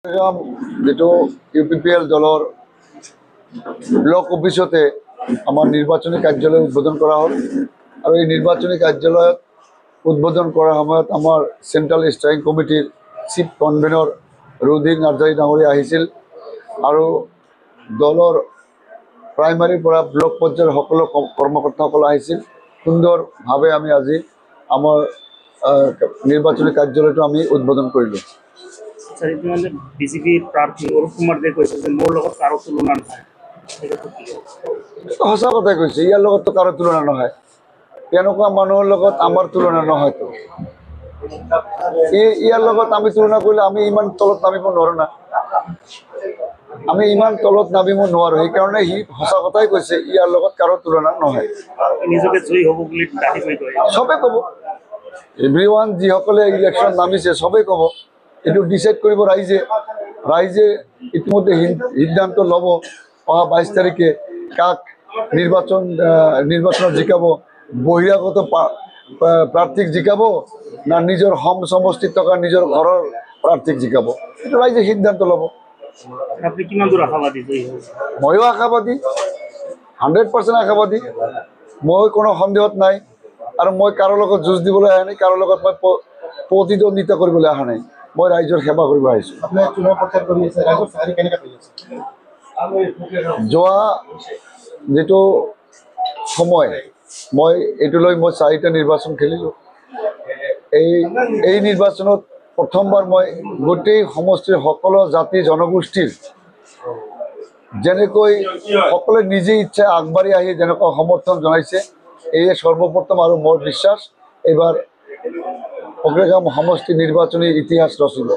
যেটো ইউপিপিএল দলৰ ব্লক অফিসতে আমাৰ নিৰ্বাচনী কাৰ্যালয় উদ্বোধন কৰা হ'ল আৰু এই নিৰ্বাচনী কাৰ্যালয়ত উদ্বোধন কৰাৰ সময়ত আমাৰ চেন্ট্ৰেল ষ্টাৰিং কমিটিৰ চিফ কনভেনৰ ৰুধিৰ নাৰ্জাৰী ডাঙৰীয়া আহিছিল আৰু দলৰ প্ৰাইমাৰীৰ পৰা ব্লক পৰ্যায়ৰ সকলো কৰ্মকৰ্তাসকল আহিছিল। সুন্দৰভাৱে আমি আজি আমাৰ নিৰ্বাচনী কাৰ্যালয়টো আমি উদ্বোধন কৰিলোঁ। বিজেপিৰ প্ৰাৰ্থী অৰুপ কুমাৰ দে কৈছে যে মোৰ লগত কাৰো তুলনা নহয়। সঁচা কথাই কৈছে, ইয়াৰ লগততো কাৰো তুলনা নহয়। তেনেকুৱা মানুহৰ লগত আমাৰ তুলনা নহয়তো। ইয়াৰ লগত আমি তুলনা কৰিলে আমি ইমান তলত নামিব নোৱাৰোঁ না। আমি ইমান তলত নামিব নোৱাৰোঁ, সেইকাৰণে সি সঁচা কথাই কৈছে, ইয়াৰ লগত কাৰো তুলনা নহয়। নিজকে জয়ী হ'ব বুলি দাবী কৰি কয় চবেই ক'ব, এভৰিৱান যিসকলে ইলেকশ্যন নামিছে চবেই ক'ব। এইটো ডিচাইড কৰিব ৰাইজে। ৰাইজে ইতিমধ্যে সিদ্ধান্ত ল'ব অহা 22 তাৰিখে কাক নিৰ্বাচনত জিকাব, বহিৰাগত প্ৰাৰ্থীক জিকাব না নিজৰ সমষ্টিত থকা নিজৰ ঘৰৰ প্ৰাৰ্থীক জিকাব, এইটো ৰাইজে সিদ্ধান্ত ল'ব। আপুনি কিমান দূৰ আশাবাদী জয়ী হ'ব? ময়ো আশাবাদী, 100% আশাবাদী। মই কোনো সন্দেহত নাই আৰু মই কাৰো লগত যুঁজ দিবলৈ অহা নাই, কাৰো লগত মই প্ৰতিদ্বন্দ্বিতা কৰিবলৈ অহা নাই। মই ৰাইজৰ সেৱা কৰিব আহিছোঁ। যোৱা যেটো সময় মই এইটো লৈ মই 4টা নিৰ্বাচন খেলিলোঁ। এই নিৰ্বাচনত প্ৰথমবাৰ মই গোটেই সমষ্টিৰ সকলো জাতি জনগোষ্ঠীৰ যেনেকৈ সকলোৱে নিজে ইচ্ছা আগবাঢ়ি আহি যেনেকৈ সমৰ্থন জনাইছে, এয়ে সৰ্বপ্ৰথম আৰু মোৰ বিশ্বাস এইবাৰ অগ্ৰগাম সমষ্টি নিৰ্বাচনী ইতিহাস ৰচিব।